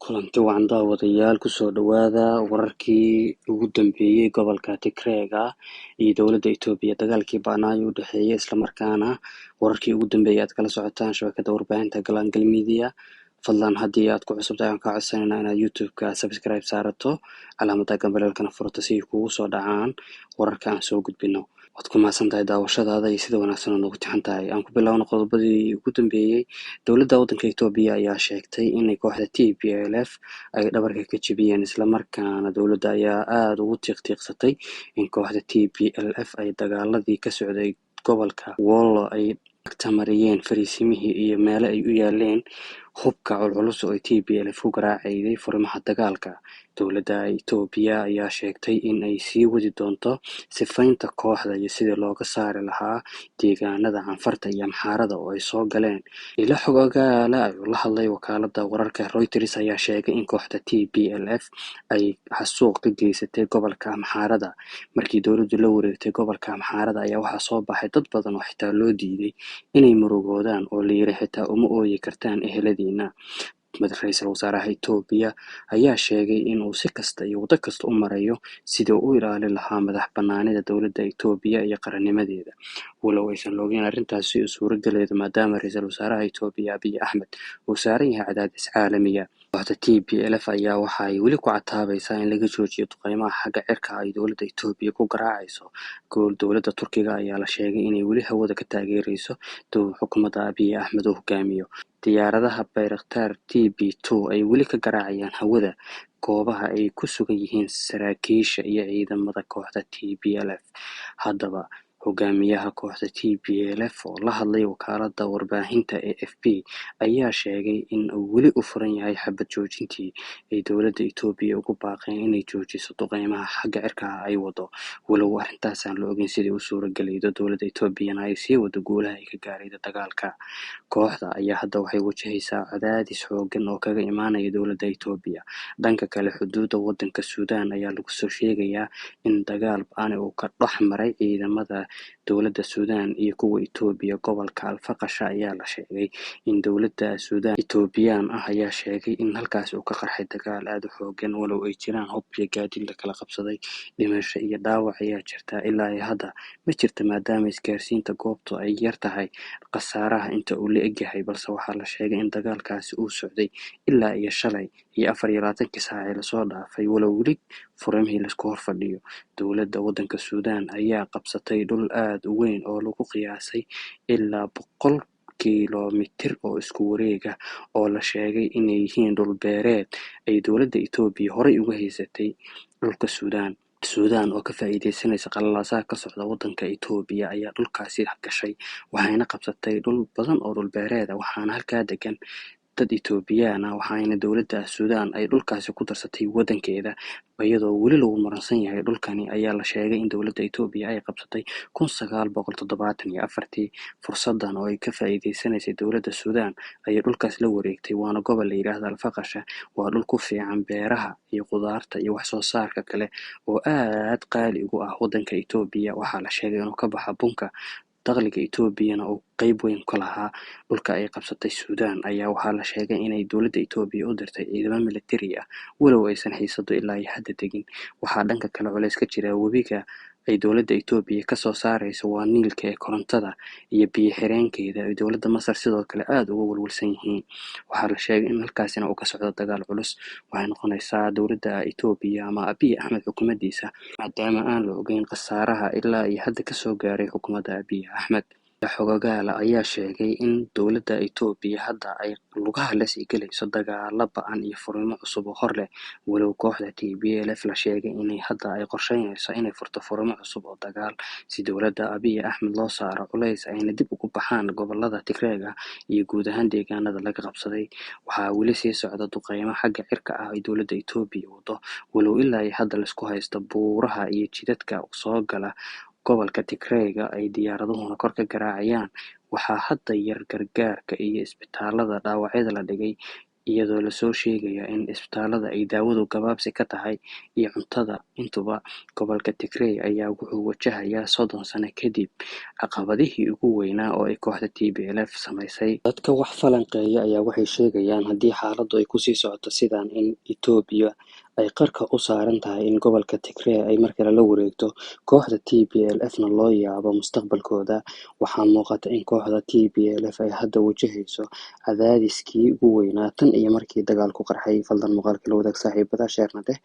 Kulanti wacan daawadayaal kusoo dhawaada wararkii ugu dambeeyay gobolka Tigreega iyo dowladda Itoobiya dagaalkii ba'naa u dhexeeyay islamarkaana wararkii ugu dambeeyay aad kala socotaan shabakada warbaahinta Glangal Media. Fadlan haddii aad ku cusub tahay aan kaa codsanaynaa inaad YouTube-ka subscribe saarato calaamadda gambaleelkana furto si ay kugu soo dhacaan wararka aan soo gudbino. Waad ku mahadsan tahay daawashadaada iyo sida wanaagsan oo noogu tixan tahay. Aan ku bilaawno qodobadii ugu dambeeyay. Dowladda waddanka Itoobiya ayaa sheegtay inay kooxda TPLF ay dhabarka ka jebiyeen islamarkaana dowladda ayaa aad ugu tiiqtiiqsatay in kooxda TPLF ay dagaaladii ka socday gobolka Wollo ay agtamariyeen fariisimihii iyo meelo ay u yaaleen hubka culculus oo ay TPLF ku garaacayday furimaha dagaalka. Dowladda Itoobiya ayaa sheegtay in ay sii wadi doonto sifaynta kooxda iyo sidii looga saari lahaa deegaanada Canfarta iyo Amxaarada oo ay soo galeen. Ilo xog ogaal ah oo la hadlay wakaaladda wararka Reuters ayaa sheegay in kooxda TPLF ay xasuuq ka geysatay gobolka Amxaarada. Markii dowladdu la wareegtay gobolka Amxaarada ayaa waxaa soo baxay dad badan oo xitaa loo diiday inay murugoodaan oo la yiri xitaa uma ooyi kartaan eheladiina. Ra'iisul wasaaraha Itoobiya ayaa sheegay in uu si kasta iyo wado kasta u marayo sidii uu u ilaalin lahaa madax-bannaanida dowladda Itoobiya iyo qarannimadeeda. Walow aysan ogeyn arrintaasi u suuragaleedo maadaama ra'iisul wasaaraha Itoobiya Abiy Ahmed uu saaran yahay cadaadis caalami ah. Kooxda TPLF ayaa waxa ay weli ku cataabaysaa in laga joojiyo duqeymaha xagga cirka ay dowladda Itoobiya ku garaacayso. Dowladda Turkiga ayaa la sheegay inay weli hawada ka taageerayso xukuumadda Abiy Ahmed uu hogaamiyo. Diyaaradaha Bayraktar TB2 ay weli ka garaacayaan hawada goobaha ay ku sugan yihiin saraakiisha iyo ciidamada kooxda TPLF. Haddaba hogaamiyaha kooxda TPLF oo la hadlay wakaaladda warbaahinta AFP ayaa sheegay in uu weli u furan yahay xabad joojintii ay dowladda Itoobiya ugu baaqeen inay joojiso duqeymaha xagga cirka ay wado. Walow arrintaas aan la ogeyn sidii u suuragelaydo dowladda Itoobiyana ay sii wado guulaha ay ka gaaraydo dagaalka. Kooxda ayaa hadda waxay wajahaysaa cadaadis xooggan oo kaga imaanaya dowladda Itoobiya. Dhanka kale, xuduudda waddanka Suudaan ayaa lagu soo sheegayaa in dagaal ba'an uu ka dhex maray ciidamada dowladda Suudaan iyo kuwa Itoobiya. Gobolka Alfaqasha ayaa la sheegay in dowladda Suudaan Itoobiyaan ah ayaa sheegay in halkaas uu ka qarxay dagaal aad u xooggan walow ay jiraan hub iyo gaadiid la kala qabsaday. Dhimasho iyo dhaawac ayaa jirta ilaa iyo hadda ma jirta maadaama isgaarsiinta goobtu ay yar tahay khasaaraha inta uu la egyahay, balse waxaa la sheegay in dagaalkaasi uu socday ilaa iyo shalay iyo 24 saac ee lasoo dhaafay walow weli furimihii laisku hor fadhiyo. Dowladda waddanka Suudaan ayaa qabsatay dhul aad u weyn oo lagu qiyaasay ilaa 100 kiiloomitir oo isku wareeg ah oo la sheegay inay yihiin dhul beereed ay dowladda Itoobiya horey uga haysatay dhulka Suudaan. Suudaan oo ka faa'iideysanaysa qalalaasaha ka socda waddanka Itoobiya ayaa dhulkaasi gashay waxayna qabsatay dhul badan oo dhul beereed ah waxaana halkaa degan dad Itoobiyaan ah waxaana dowladda Suudaan ay dhulkaasi ku darsatay waddankeeda iyadoo weli lagu muransan yahay. Dhulkani ayaa la sheegay in dowladda Itoobiya ay qabsatay 1974. Fursadan oo ay ka faa'iideysanaysay dowladda Suudaan ayay dhulkaas la wareegtay waana gobol la yiraahdo Alfaqasha. Waa dhul ku fiican beeraha iyo khudaarta iyo wax soo saarka kale oo aad qaali ugu ah waddanka Itoobiya. Waxaa la sheegay inuu ka baxa bunka dakhliga Itoobiyana uu qayb weyn ka lahaa. Dhulka ay qabsatay Suudaan ayaa waxaa la sheegay inay dowladda Itoobiya u dirtay ciidamo militari ah walow aysan xiisado ilaa iyo hadda degin. Waxaa dhanka kale culays ka jira webiga ay dowladda Itoobiya ka soo saarayso waa Niilka ee korontada iyo biyo xireenkeeda ay dowladda Masar sidoo kale aad uga walwalsan yihiin. Waxaa la sheegay in halkaasina uu ka socdo dagaal culus. Waxay noqonaysaa dowladda Itoobiya ama Abiy Ahmed xukuumaddiisa maadaama aan la ogeyn khasaaraha ilaa iyo hadda ka soo gaaray xukuumadda Abiy Ahmed. Xog ogaal ah ayaa sheegay in dowladda Itoobiya hadda ay lugaha la sii galayso dagaalo ba'an iyo furimo cusub oo hor leh. Walow kooxda TPLF la sheegay inay hadda ay qorsheynayso inay furto furimo cusub oo dagaal si dowladda Abiy Ahmed loo saaro culays ayna dib ugu baxaan gobolada Tigreega iyo guud ahaan deegaanada laga qabsaday. Waxaa weli sii socda duqeymo xagga cirka ah ay dowladda Itoobiya wado walow ilaa iyo hadda laisku haysto buuraha iyo jidadka soo gala gobolka Tigreega ay diyaaraduhuna kor ka garaacayaan. Waxaa hadda yar gargaarka iyo isbitaalada dhaawacyada la dhigay iyadoo lasoo sheegaya in isbitaalada ay daawadu gabaabsi ka tahay iyo cuntada intuba. Gobolka Tigray ayaa wuxuu wajahayaa 30 sano kadib caqabadihii ugu weynaa oo ay kooxda TPLF samaysay. Dadka wax falanqeeya ayaa waxay sheegayaan haddii xaaladdu ay kusii socoto sidan in Itoobiya ay qarka u saaran tahay in gobolka Tigray ay markale la wareegto kooxda TPLF-na loo yaabo mustaqbalkooda. Waxaa muuqata in kooxda TPLF ay hadda wajahayso cadaadiskii ugu weynaa tan iyo markii dagaalku qarxay. Fadlan muuqaalka la wadaag saaxiibada, sheerna dheh.